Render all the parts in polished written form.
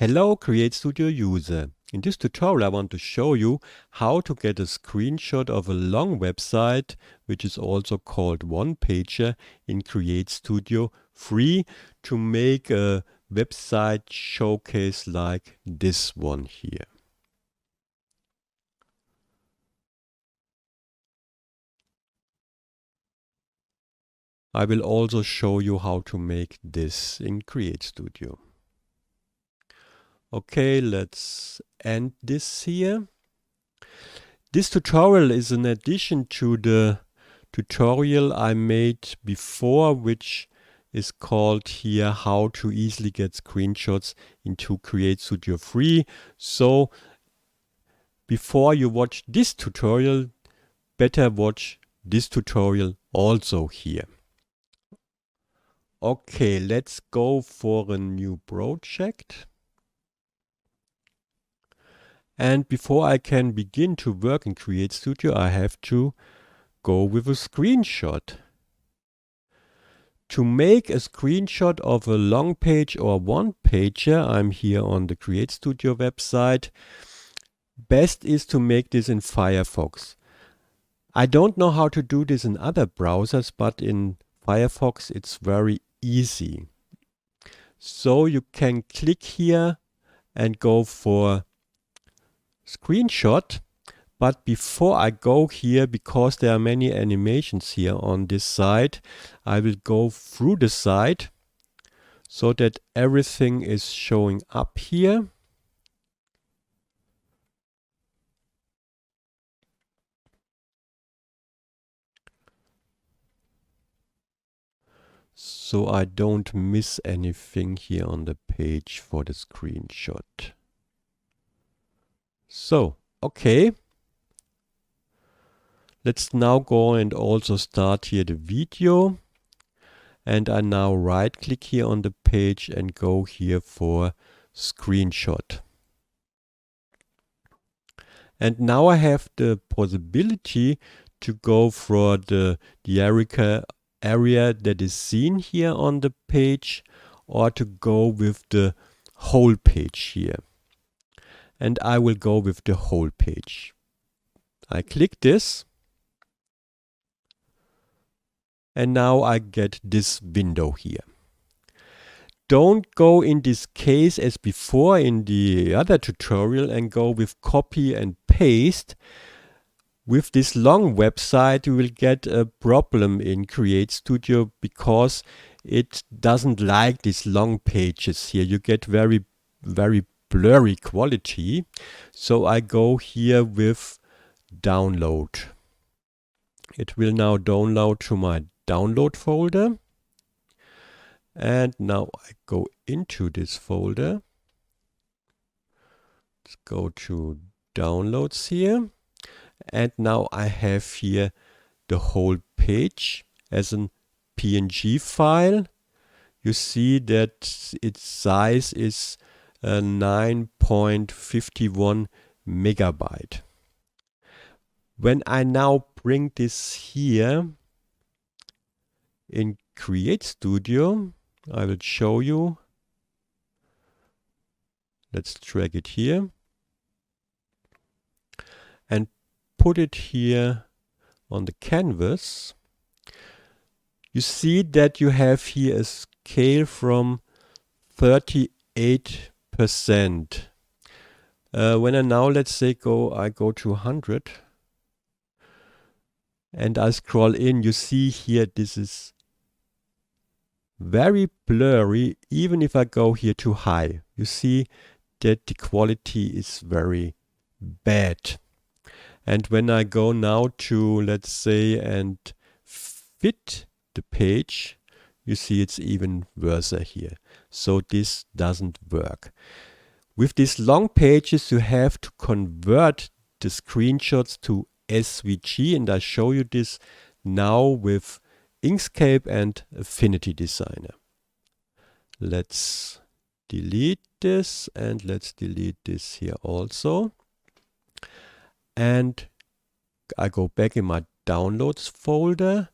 Hello CreateStudio user. In this tutorial I want to show you how to get a screenshot of a long website, which is also called Onepager, in CreateStudio free to make a website showcase like this one here. I will also show you how to make this in CreateStudio. Okay, let's end this here. This tutorial is an addition to the tutorial I made before, which is called here how to easily get screenshots into CreateStudio free. So before you watch this tutorial, better watch this tutorial also here. Okay, let's go for a new project. And before I can begin to work in CreateStudio, I have to go with a screenshot. To make a screenshot of a long page or one pager, I'm here on the CreateStudio website. Best is to make this in Firefox. I don't know how to do this in other browsers, but in Firefox it's very easy. So you can click here and go for screenshot. But before I go here, because there are many animations here on this site, I will go through the site so that everything is showing up here. So I don't miss anything here on the page for the screenshot. So, okay. Let's now go and also start here the video. And I now right click here on the page and go here for screenshot. And now I have the possibility to go for the area that is seen here on the page, or to go with the whole page here. And I will go with the whole page. I click this. And now I get this window here. Don't go in this case as before in the other tutorial and go with copy and paste. With this long website you will get a problem in CreateStudio because it doesn't like these long pages here. You get very blurry quality. So I go here with download. It will now download to my download folder. And now I go into this folder. Let's go to downloads here. And now I have here the whole page as a PNG file. You see that its size is 9.51 megabyte. When I now bring this here in CreateStudio, I will show you. Let's drag it here and put it here on the canvas. You see that you have here a scale from 38%. When I now, let's say, I go to 100 and I scroll in, you see here this is very blurry. Even if I go here to high, you see that the quality is very bad. And when I go now to, let's say, and fit the page, you see it's even worse here. So this doesn't work. With these long pages you have to convert the screenshots to SVG, and I show you this now with Inkscape and Affinity Designer. Let's delete this and let's delete this here also. And I go back in my downloads folder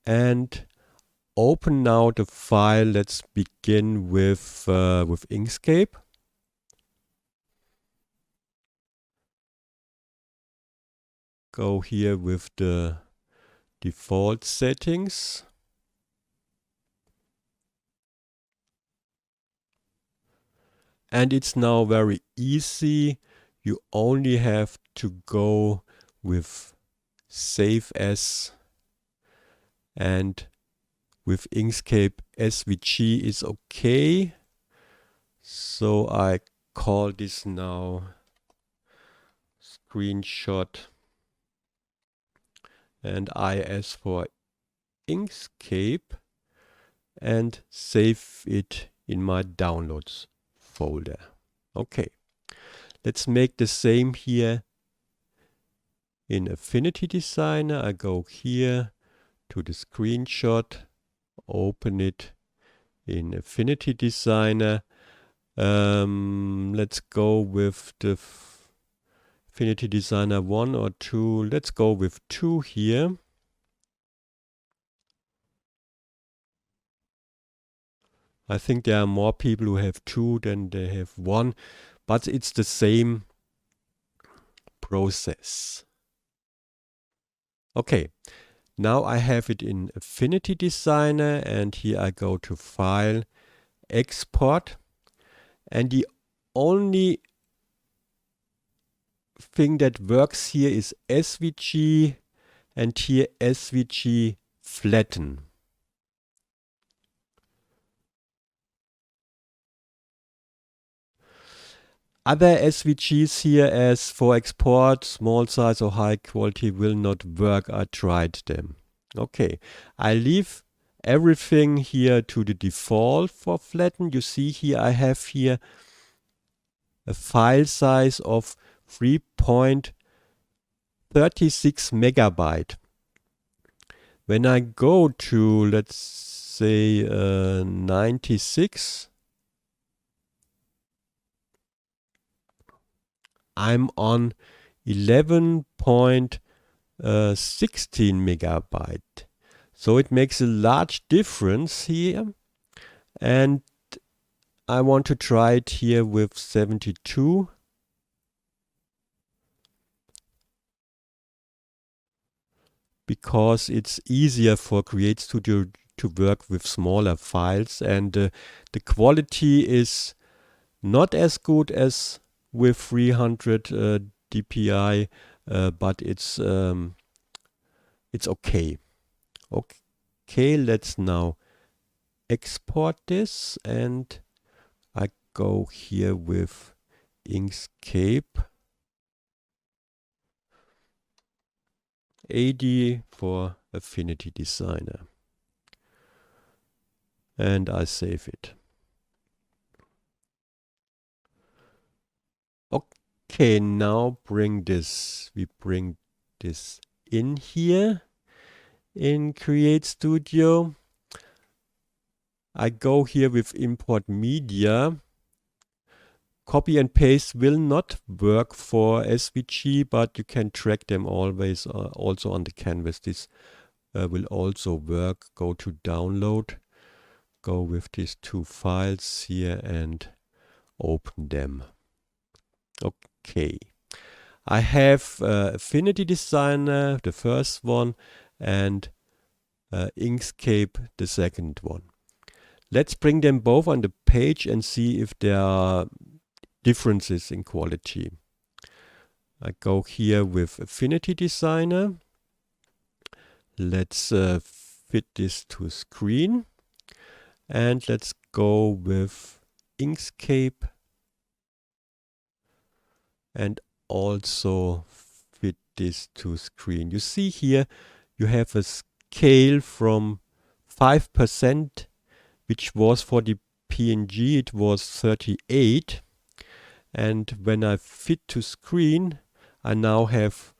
and open now the file. Let's begin with Inkscape. go here with the default settings. And it's now very easy. You only have to go with Save As, and with Inkscape SVG is okay. So I call this now screenshot and IS for Inkscape and save it in my downloads folder. Okay, let's make the same here in Affinity Designer. I go here to the screenshot, open it in Affinity Designer. Let's go with the Affinity Designer 1 or 2. Let's go with 2 here. I think there are more people who have 2 than they have 1, but it's the same process. Okay, now I have it in Affinity Designer, and here I go to File, Export, and the only thing that works here is SVG, and here SVG flatten. Other SVGs here, as for export, small size or high quality, will not work. I tried them. Okay, I leave everything here to the default for flatten. You see here I have here a file size of 3.36 megabyte. When I go to, let's say, 96, I'm on 11.16 megabyte. So it makes a large difference here. And I want to try it here with 72. Because it's easier for CreateStudio to work with smaller files, and the quality is not as good as with 300 dpi, but it's okay. Okay, let's now export this, and I go here with Inkscape AD for Affinity Designer, and I save it. Okay, now we bring this in here in CreateStudio. I go here with import media. Copy and paste will not work for SVG, but you can track them always also on the canvas. This will also work. Go to download, go with these 2 files here and open them. Okay, I have Affinity Designer, the first one, and Inkscape, the second one. Let's bring them both on the page and see if there are differences in quality. I go here with Affinity Designer. Let's fit this to screen, and let's go with Inkscape and also fit this to screen. You see here you have a scale from 5%, which was for the PNG, it was 38. And when I fit to screen, I now have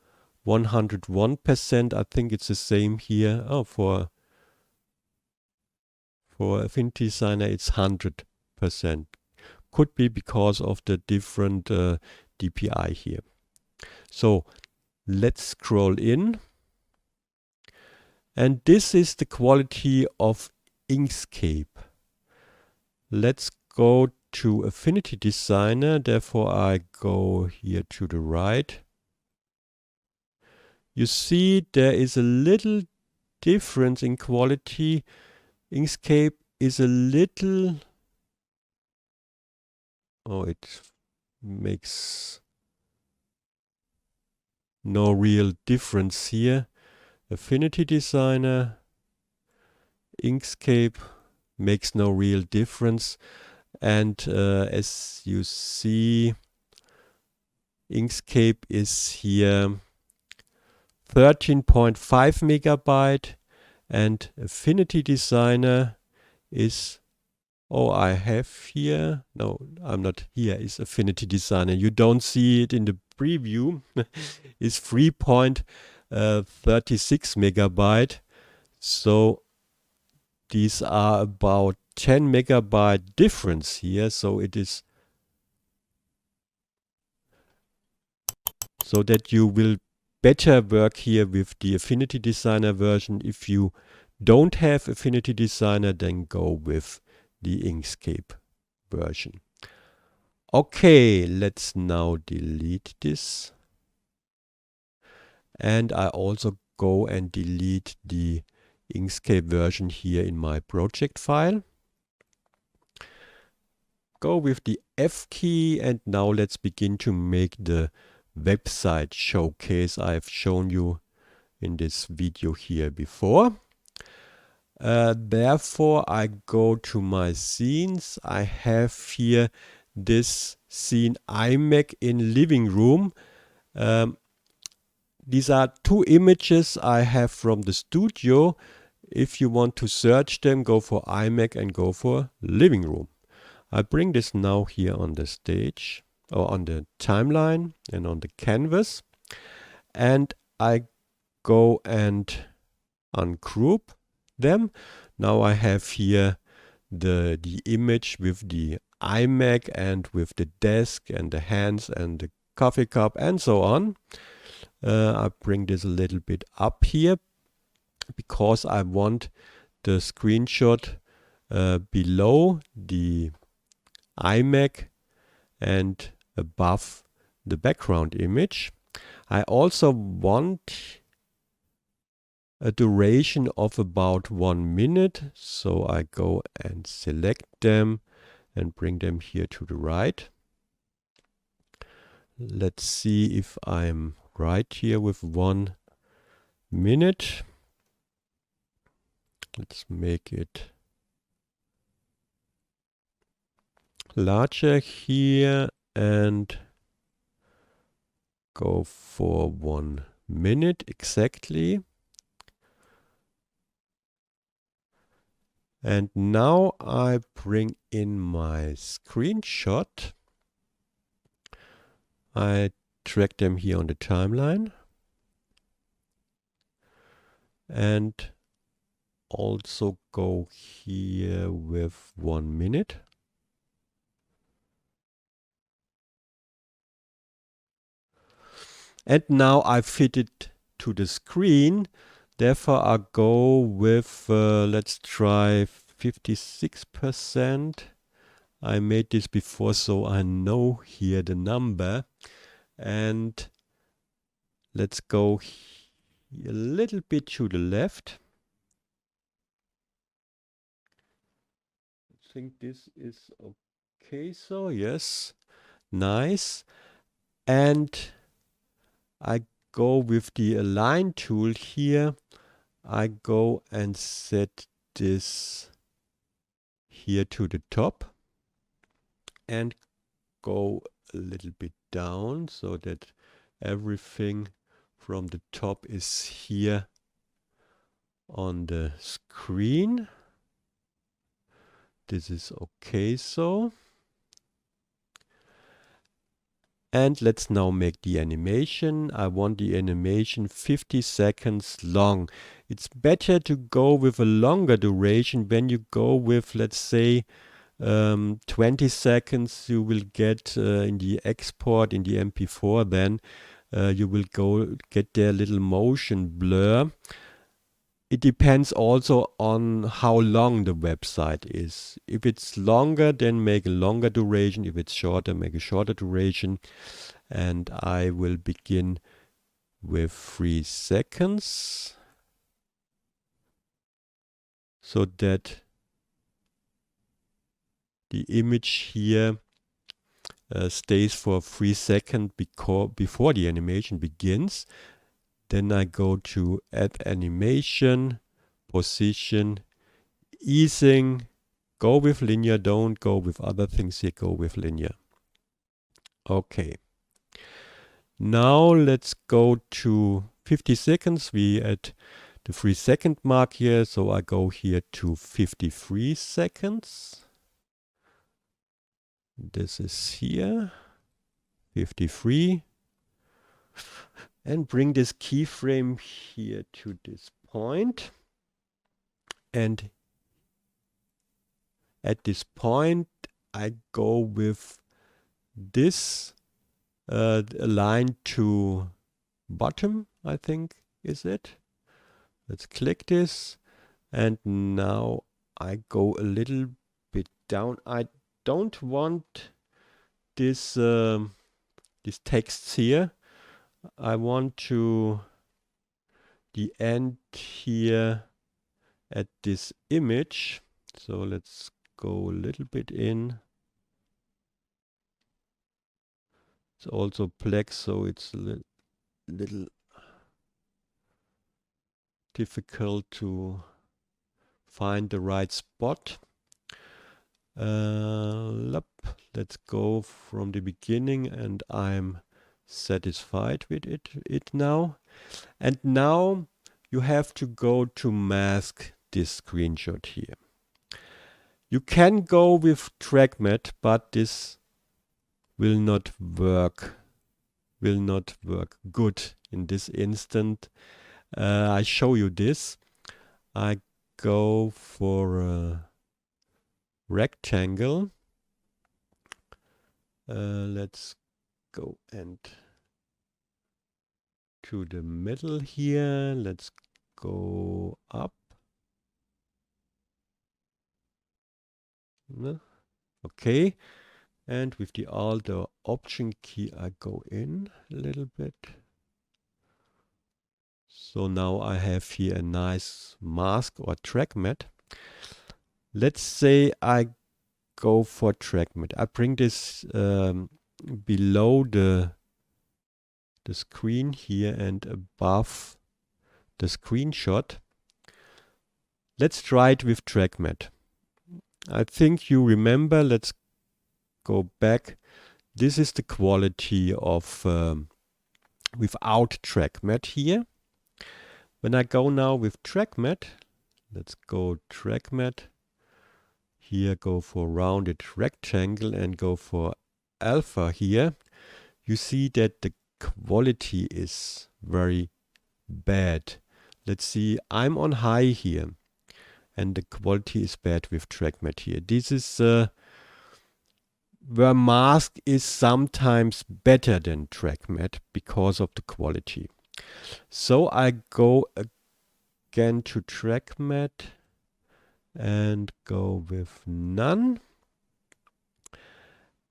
101%. I think it's the same here. Oh, for Affinity Designer, it's 100%. Could be because of the different DPI here. So let's scroll in. And this is the quality of Inkscape. Let's go to Affinity Designer. Therefore, I go here to the right. You see there is a little difference in quality. Inkscape is a little, oh, it makes no real difference here. Affinity Designer, Inkscape makes no real difference. And as you see, Inkscape is here 13.5 megabyte, and Affinity Designer is, oh, I have here, no, I'm not here, is Affinity Designer. You don't see it in the preview. Is 3.36 megabyte. So these are about 10 megabyte difference here. So it is so that you will better work here with the Affinity Designer version. If you don't have Affinity Designer, then go with the Inkscape version. Okay, let's now delete this. And I also go and delete the Inkscape version here in my project file. Go with the F key, and now let's begin to make the website showcase I've shown you in this video here before. Therefore, I go to my scenes. I have here this scene iMac in living room. These are two images I have from the studio. If you want to search them, go for iMac and go for living room. I bring this now here on the stage or on the timeline and on the canvas, and I go and ungroup them. Now I have here the image with the iMac and with the desk and the hands and the coffee cup and so on. I bring this a little bit up here because I want the screenshot below the iMac and above the background image. I also want a duration of about 1 minute, so I go and select them and bring them here to the right. Let's see if I'm right here with 1 minute. Let's make it larger here and go for 1 minute exactly. And now I bring in my screenshot. I drag them here on the timeline. And also go here with 1 minute. And now I fit it to the screen. Therefore, I go with, let's try 56%. I made this before, so I know here the number. And let's go a little bit to the left. I think this is okay, so yes, nice. And I go with the align tool here. I go and set this here to the top and go a little bit down so that everything from the top is here on the screen. This is okay, so. And let's now make the animation. I want the animation 50 seconds long. It's better to go with a longer duration. When you go with, let's say, 20 seconds, you will get in the export, in the MP4, then you will get their little motion blur. It depends also on how long the website is. If it's longer, then make a longer duration. If it's shorter, make a shorter duration. And I will begin with 3 seconds so that the image here stays for 3 seconds before the animation begins. Then I go to Add Animation, Position, Easing, go with linear, don't go with other things here, go with linear. Okay. Now let's go to 50 seconds. We add the 3-second mark here, so I go here to 53 seconds. This is here, 53. And bring this keyframe here to this point. And at this point, I go with this align to bottom, I think is it. Let's click this. And now I go a little bit down. I don't want this, these texts here. I want to the end here at this image. So let's go a little bit in. It's also black, so it's a little difficult to find the right spot. Let's go from the beginning, and I'm satisfied with it now. And now you have to go to mask this screenshot here. You can go with track matte, but this will not work good in this instant. I show you this. I go for a rectangle. Let's go and to the middle here. Let's go up. Okay. And with the Alt or Option key, I go in a little bit. So now I have here a nice mask or track matte. Let's say I go for track matte. I bring this below the screen here and above the screenshot. Let's try it with track matte. I think you remember, let's go back. This is the quality of without track matte here. When I go now with track matte, let's go track matte. Here go for rounded rectangle and go for alpha here. You see that the quality is very bad. Let's see, I'm on high here and the quality is bad with track matte here. This is where mask is sometimes better than track matte because of the quality. So I go again to track matte and go with none.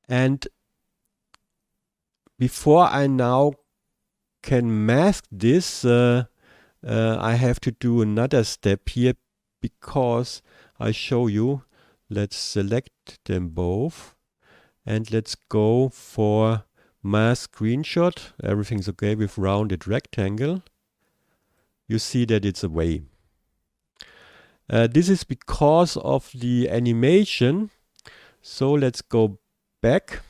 And before I now can mask this, I have to do another step here because I show you. Let's select them both and let's go for mask screenshot. Everything's okay with rounded rectangle. You see that it's away. This is because of the animation. So let's go back.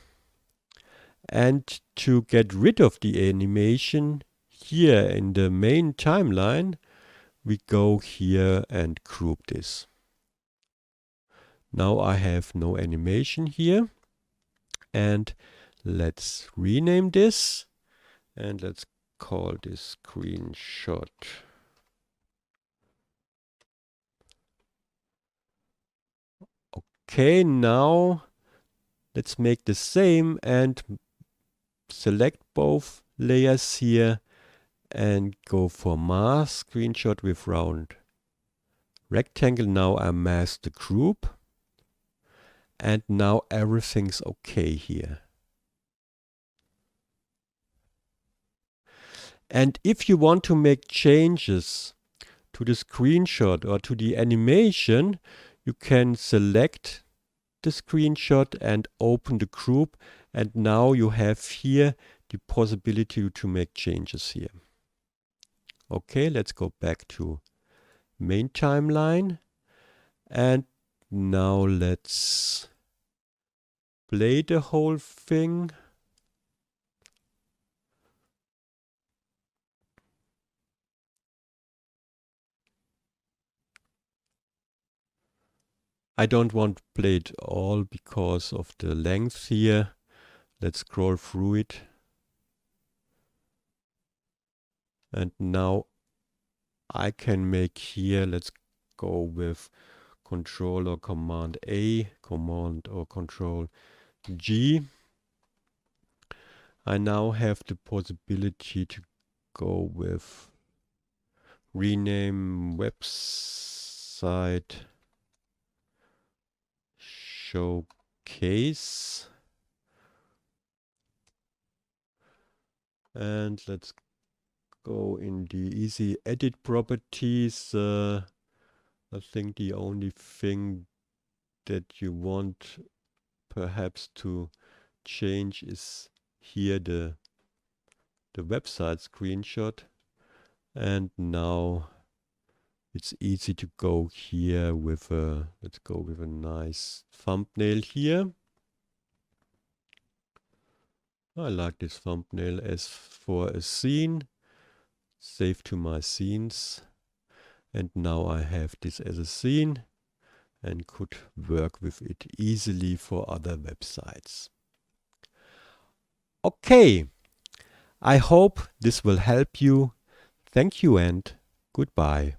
And to get rid of the animation here in the main timeline, we go here and group this. Now I have no animation here. And let's rename this. And let's call this screenshot. Okay, now let's make the same and select both layers here and go for mask screenshot with round rectangle. Now I mask the group and now everything's okay here. And if you want to make changes to the screenshot or to the animation, you can select the screenshot and open the group, and now you have here the possibility to make changes here. Okay, let's go back to main timeline, and now let's play the whole thing. I don't want to play it all because of the length here. Let's scroll through it. And now I can make here, let's go with Control or Command A, Command or Control G. I now have the possibility to go with rename website showcase. And let's go in the easy edit properties. I think the only thing that you want perhaps to change is here the website screenshot. And now it's easy to go here with a, let's go with a nice thumbnail here. I like this thumbnail. As for a scene, save to my scenes. And now I have this as a scene and could work with it easily for other websites. Okay, I hope this will help you. Thank you and goodbye.